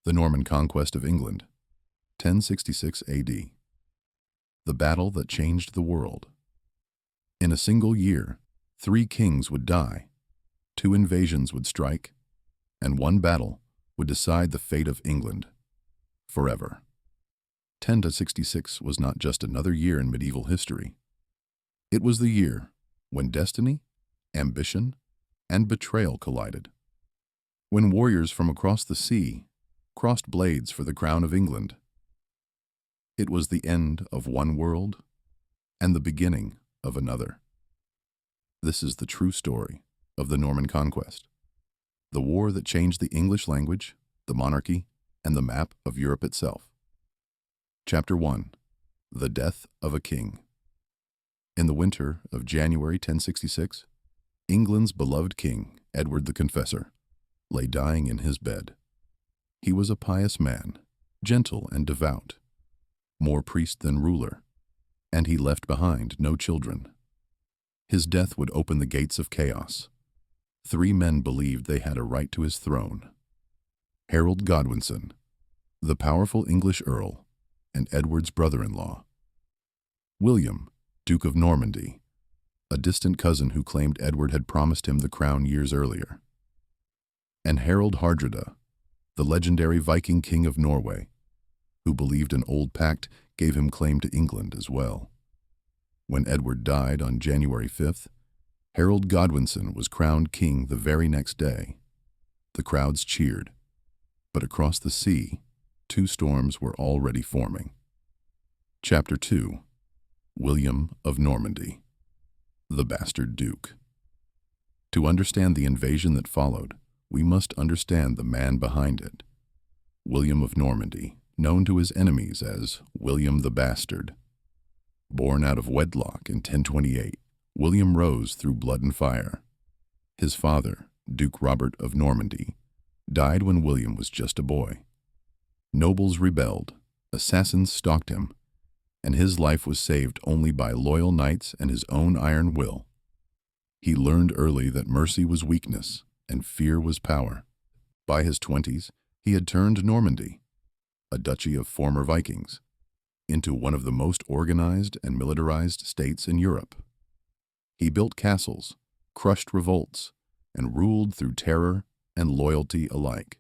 The Norman Conquest of England, 1066 AD. The battle that changed the world. In a single year, 3 kings would die, 2 invasions would strike, and 1 battle would decide the fate of England forever. 1066 was not just another year in medieval history. It was the year when destiny, ambition, and betrayal collided. When warriors from across the sea crossed blades for the crown of England. It was the end of one world and the beginning of another. This is the true story of the Norman Conquest, the war that changed the English language, the monarchy, and the map of Europe itself. Chapter 1. The Death of a King. In the winter of January 1066, England's beloved king, Edward the Confessor, lay dying in his bed. He was a pious man, gentle and devout, more priest than ruler, and he left behind no children. His death would open the gates of chaos. 3 men believed they had a right to his throne: Harold Godwinson, the powerful English earl, and Edward's brother-in-law; William, Duke of Normandy, a distant cousin who claimed Edward had promised him the crown years earlier; and Harold Hardrada, the legendary Viking king of Norway, who believed an old pact gave him claim to England as well. When Edward died on January 5th, Harold Godwinson was crowned king the very next day. The crowds cheered, but across the sea, 2 storms were already forming. Chapter 2. William of Normandy, the bastard duke. To understand the invasion that followed, we must understand the man behind it. William of Normandy, known to his enemies as William the Bastard. Born out of wedlock in 1028, William rose through blood and fire. His father, Duke Robert of Normandy, died when William was just a boy. Nobles rebelled, assassins stalked him, and his life was saved only by loyal knights and his own iron will. He learned early that mercy was weakness and fear was power. By his 20s, he had turned Normandy, a duchy of former Vikings, into one of the most organized and militarized states in Europe. He built castles, crushed revolts, and ruled through terror and loyalty alike.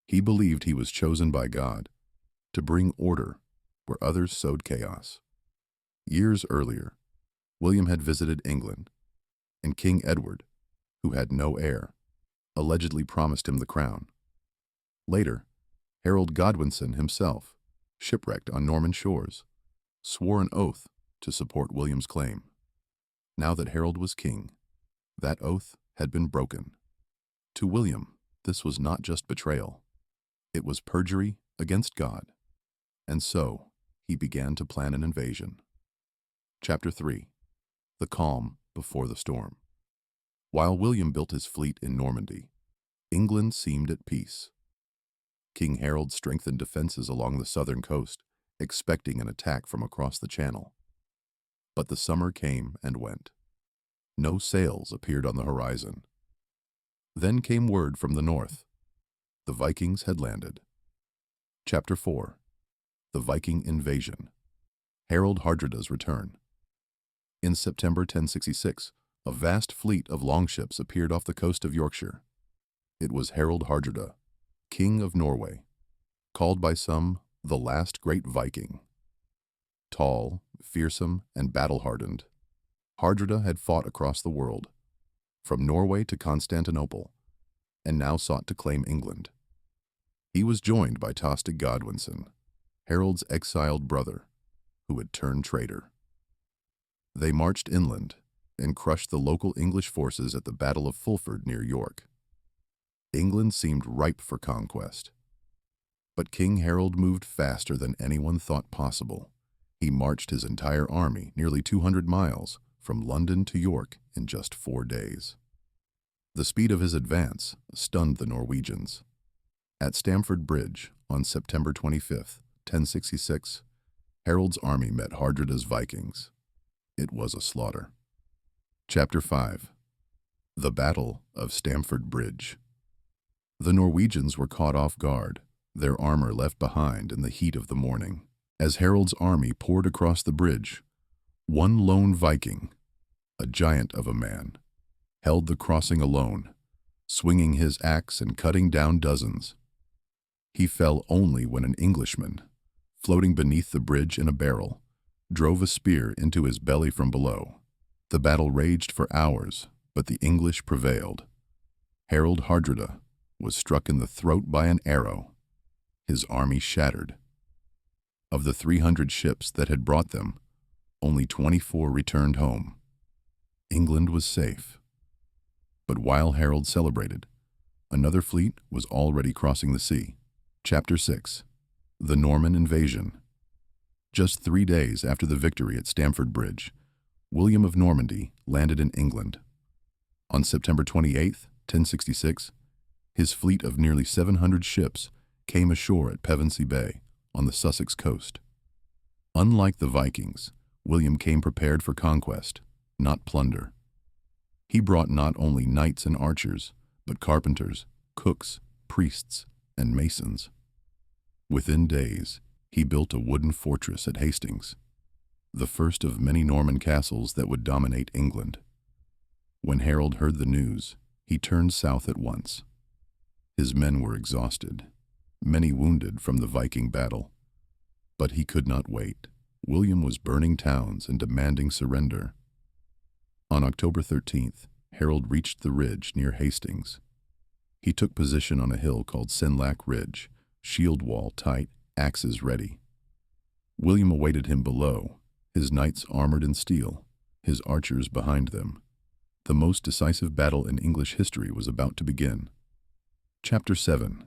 He believed he was chosen by God to bring order where others sowed chaos. Years earlier, William had visited England, and King Edward, who had no heir, allegedly promised him the crown. Later, Harold Godwinson himself, shipwrecked on Norman shores, swore an oath to support William's claim. Now that Harold was king, that oath had been broken. To William, this was not just betrayal. It was perjury against God. And so, he began to plan an invasion. Chapter 3. The Calm Before the Storm. While William built his fleet in Normandy, England seemed at peace. King Harold strengthened defenses along the southern coast, expecting an attack from across the Channel. But the summer came and went. No sails appeared on the horizon. Then came word from the north. The Vikings had landed. Chapter 4. The Viking Invasion. Harold Hardrada's return. In September 1066, a vast fleet of longships appeared off the coast of Yorkshire. It was Harold Hardrada, King of Norway, called by some the last great Viking. Tall, fearsome, and battle-hardened, Hardrada had fought across the world, from Norway to Constantinople, and now sought to claim England. He was joined by Tostig Godwinson, Harold's exiled brother, who had turned traitor. They marched inland and crushed the local English forces at the Battle of Fulford near York. England seemed ripe for conquest. But King Harold moved faster than anyone thought possible. He marched his entire army, nearly 200 miles, from London to York in just 4 days. The speed of his advance stunned the Norwegians. At Stamford Bridge on September 25th, 1066, Harold's army met Hardrada's Vikings. It was a slaughter. Chapter 5. The Battle of Stamford Bridge. The Norwegians were caught off guard, their armor left behind in the heat of the morning. As Harold's army poured across the bridge, one lone Viking, a giant of a man, held the crossing alone, swinging his axe and cutting down dozens. He fell only when an Englishman, floating beneath the bridge in a barrel, drove a spear into his belly from below. The battle raged for hours, but the English prevailed. Harold Hardrada was struck in the throat by an arrow. His army shattered. Of the 300 ships that had brought them, only 24 returned home. England was safe. But while Harold celebrated, another fleet was already crossing the sea. Chapter 6. The Norman Invasion. Just 3 days after the victory at Stamford Bridge, William of Normandy landed in England. On September 28, 1066, his fleet of nearly 700 ships came ashore at Pevensey Bay on the Sussex coast. Unlike the Vikings, William came prepared for conquest, not plunder. He brought not only knights and archers, but carpenters, cooks, priests, and masons. Within days, he built a wooden fortress at Hastings, the first of many Norman castles that would dominate England. When Harold heard the news, he turned south at once. His men were exhausted, many wounded from the Viking battle. But he could not wait. William was burning towns and demanding surrender. On October 13th, Harold reached the ridge near Hastings. He took position on a hill called Senlac Ridge, shield wall tight, axes ready. William awaited him below, his knights armored in steel, his archers behind them. The most decisive battle in English history was about to begin. Chapter 7.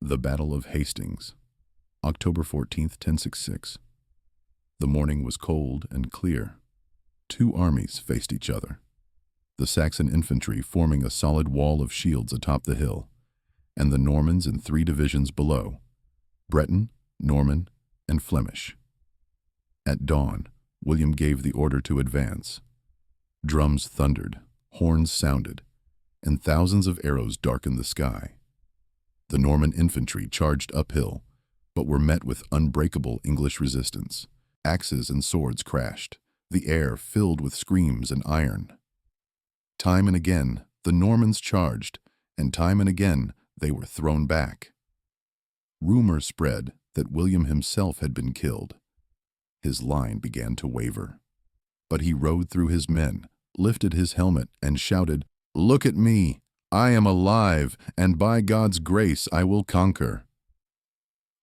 The Battle of Hastings. October 14th, 1066. The morning was cold and clear. Two armies faced each other. The Saxon infantry forming a solid wall of shields atop the hill, and the Normans in 3 divisions below: Breton, Norman, and Flemish. At dawn, William gave the order to advance. Drums thundered, horns sounded, and thousands of arrows darkened the sky. The Norman infantry charged uphill, but were met with unbreakable English resistance. Axes and swords crashed, the air filled with screams and iron. Time and again, the Normans charged, and time and again, they were thrown back. Rumor spread that William himself had been killed. His line began to waver. But he rode through his men, lifted his helmet, and shouted, "Look at me! I am alive, and by God's grace I will conquer."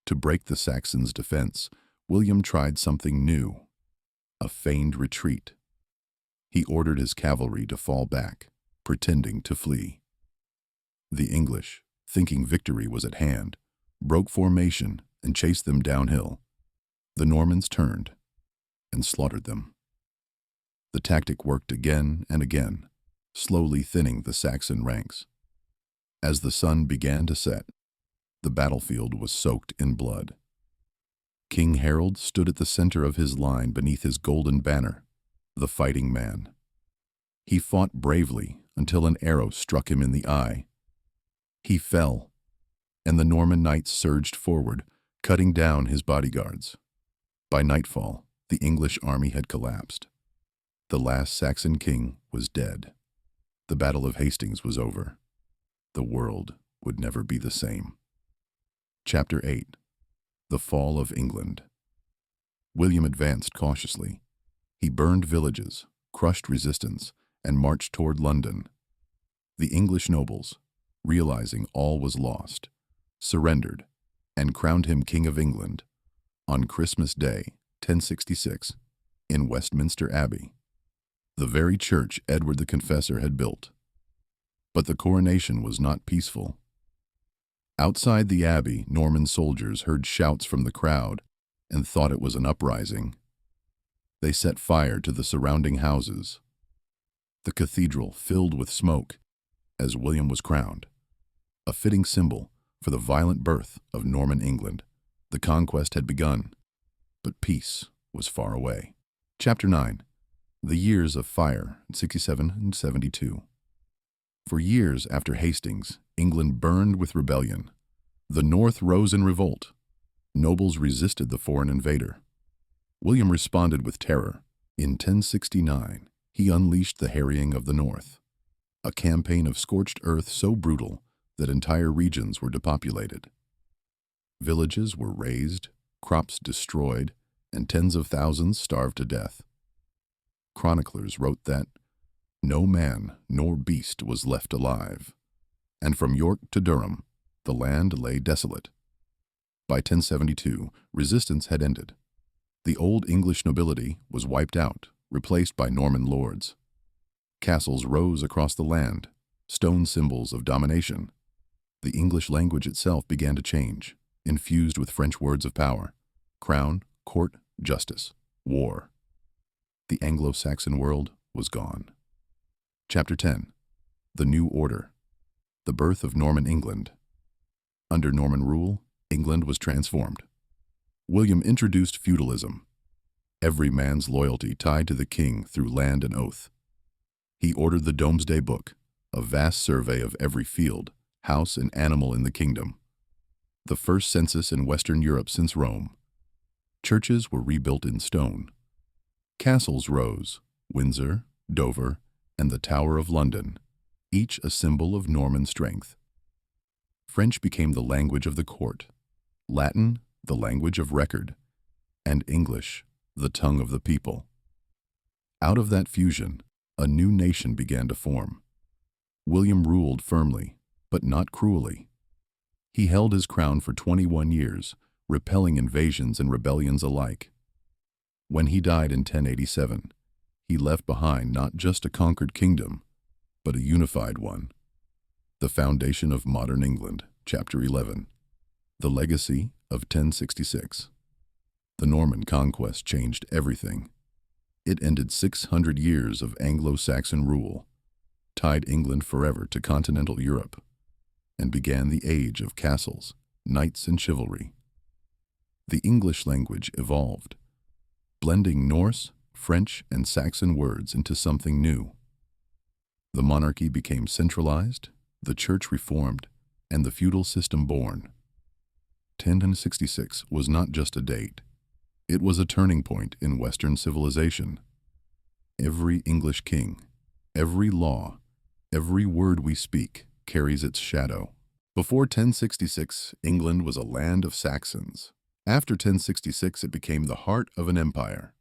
To break the Saxons' defense, William tried something new: a feigned retreat. He ordered his cavalry to fall back, pretending to flee. The English, thinking victory was at hand, broke formation and chased them downhill. The Normans turned and slaughtered them. The tactic worked again and again, slowly thinning the Saxon ranks. As the sun began to set, the battlefield was soaked in blood. King Harold stood at the center of his line beneath his golden banner, the fighting man. He fought bravely until an arrow struck him in the eye. He fell, and the Norman knights surged forward, cutting down his bodyguards. By nightfall, the English army had collapsed. The last Saxon king was dead. The Battle of Hastings was over. The world would never be the same. Chapter 8. The Fall of England. William advanced cautiously. He burned villages, crushed resistance, and marched toward London. The English nobles, realizing all was lost, surrendered and crowned him King of England on Christmas Day, 1066, in Westminster Abbey, the very church Edward the Confessor had built. But the coronation was not peaceful. Outside the abbey, Norman soldiers heard shouts from the crowd and thought it was an uprising. They set fire to the surrounding houses. The cathedral filled with smoke as William was crowned, a fitting symbol for the violent birth of Norman England. The conquest had begun, but peace was far away. Chapter 9. The Years of Fire, 67 and 72. For years after Hastings, England burned with rebellion. The North rose in revolt. Nobles resisted the foreign invader. William responded with terror. In 1069, he unleashed the harrying of the North, a campaign of scorched earth so brutal that entire regions were depopulated. Villages were razed, crops destroyed, and tens of thousands starved to death. Chroniclers wrote that no man nor beast was left alive, and from York to Durham, the land lay desolate. By 1072, resistance had ended. The old English nobility was wiped out, replaced by Norman lords. Castles rose across the land, stone symbols of domination. The English language itself began to change, infused with French words of power: crown, court, justice, war. The Anglo-Saxon world was gone. Chapter 10. The New Order. The birth of Norman England. Under Norman rule, England was transformed. William introduced feudalism, every man's loyalty tied to the king through land and oath. He ordered the Domesday Book, a vast survey of every field, house, and animal in the kingdom. The first census in Western Europe since Rome. Churches were rebuilt in stone. Castles rose: Windsor, Dover, and the Tower of London, each a symbol of Norman strength. French became the language of the court, Latin the language of record, and English the tongue of the people. Out of that fusion, a new nation began to form. William ruled firmly, but not cruelly. He held his crown for 21 years, repelling invasions and rebellions alike. When he died in 1087, he left behind not just a conquered kingdom, but a unified one. The foundation of modern England, Chapter 11. The legacy of 1066. The Norman Conquest changed everything. It ended 600 years of Anglo-Saxon rule, tied England forever to continental Europe, and began the age of castles, knights, and chivalry. The English language evolved, blending Norse, French, and Saxon words into something new. The monarchy became centralized, the church reformed, and the feudal system born. 1066 was not just a date. It was a turning point in Western civilization. Every English king, every law, every word we speak carries its shadow. Before 1066, England was a land of Saxons. After 1066, it became the heart of an empire.